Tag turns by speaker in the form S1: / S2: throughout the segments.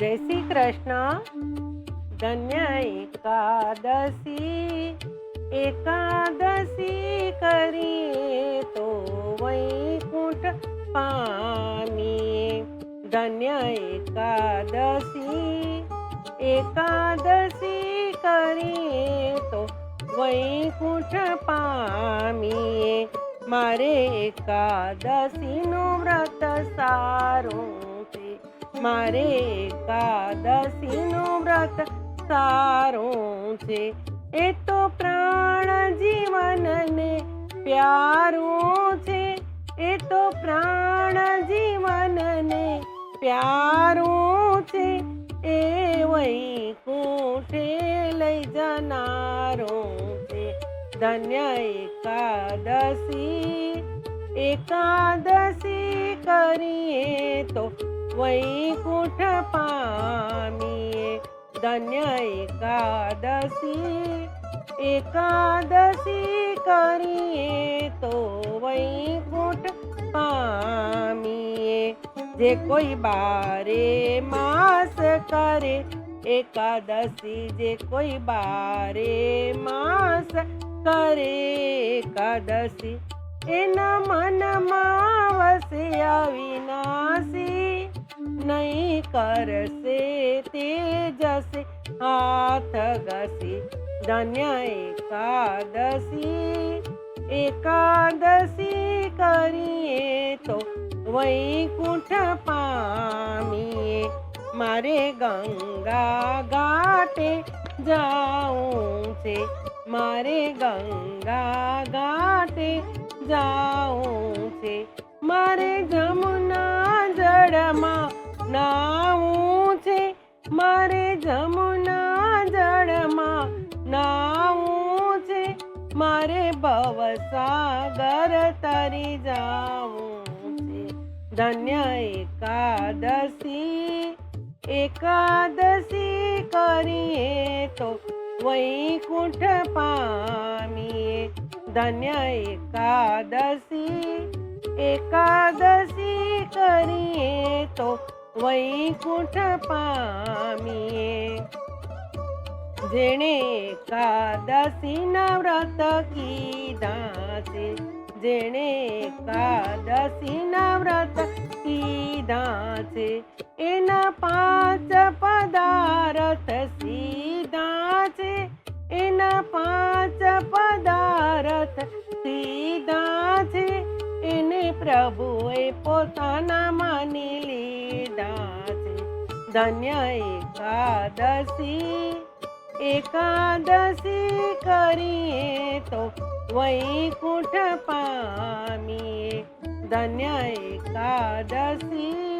S1: जय श्री कृष्ण। धन्य एकादशी, एकादशी करिए तो वैकुंठ पामिए। धन्य एकादशी, एकादशी करिए तो वैकुंठ पामिए। मारे एकादशीનું વ્રત સારું છે, મારે એકાદશીનું વ્રત સારું છે। એ તો પ્રાણ જીવનને પ્યારું છે, એ તો પ્રાણ જીવનને પ્યારું છે। એ વૈકુંઠે લઈ જનારું છે। ધન્ય એકાદશી, એકાદશી કરીએ તો વૈકુંઠ પામીએ। ધન્ય એકાદશી, એકાદશી કરીએ તો વૈકુંઠ પામીએ। જે કોઈ બારે માસ કરે એકાદશી, જે કોઈ બારે માસ કરે એકાદશી, એના મનમાં વસે અવિનાશી। નહીં કરશે તે જશે હાથ ઘસી। ધન્ય એકાદશી, એકાદશી કરીએ તો વૈકુંઠ પામીએ। મારે ગંગા ઘાટે જાઉં છે, મારે ગંગા ઘાટે જાઉં છે। મારે જમુના જળમાં નાવું છે, મારે જમુના જળમાં નાવું છે। મારે ભવસાગર તરી જાવું છે। ધન્ય એકાદશી, એકાદશી કરીએ તો વૈકુંઠ પામીએ। ધન્ય એકાદશી, એકાદશી કરીએ તો વૈકુંઠ પામીએ। જેણે એકાદશીના વ્રત કીધા છે, જેણે એકાદશીના વ્રત કીધા છે, એના 5 પદાર્થ સીધા છે, એના 5 પદાર્થ સીધા છે। એને પ્રભુએ પોતાના માની લીધા છે। ધન્ય એકાદશી, એકાદશી કરીએ તો વૈકુંઠ પામીએ। ધન્ય એકાદશી,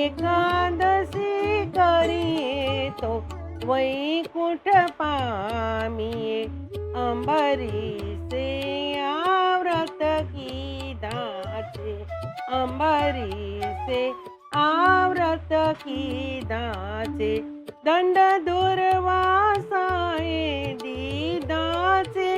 S1: એકાદશી કરીએ તો વૈકુંઠ પામીએ। અંબરીશે આ વ્રત કીધા છે, અંબરીશે આ વ્રત કીધા છે। દંડ દુર્વાસાએ દીધા છે,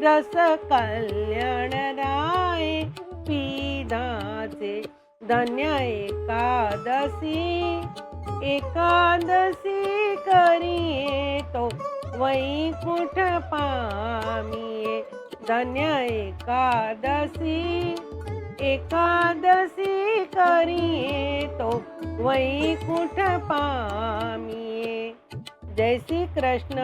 S1: રસ કલ્યાણ રાય પીધા છે। ધન્ય એકાદશી, એકાદશી કરીએ તો વૈકુંઠ પામીએ। ધન્ય એકાદશી, એકાદશી કરીએ તો વૈકુંઠ પામીએ। જય શ્રી કૃષ્ણ।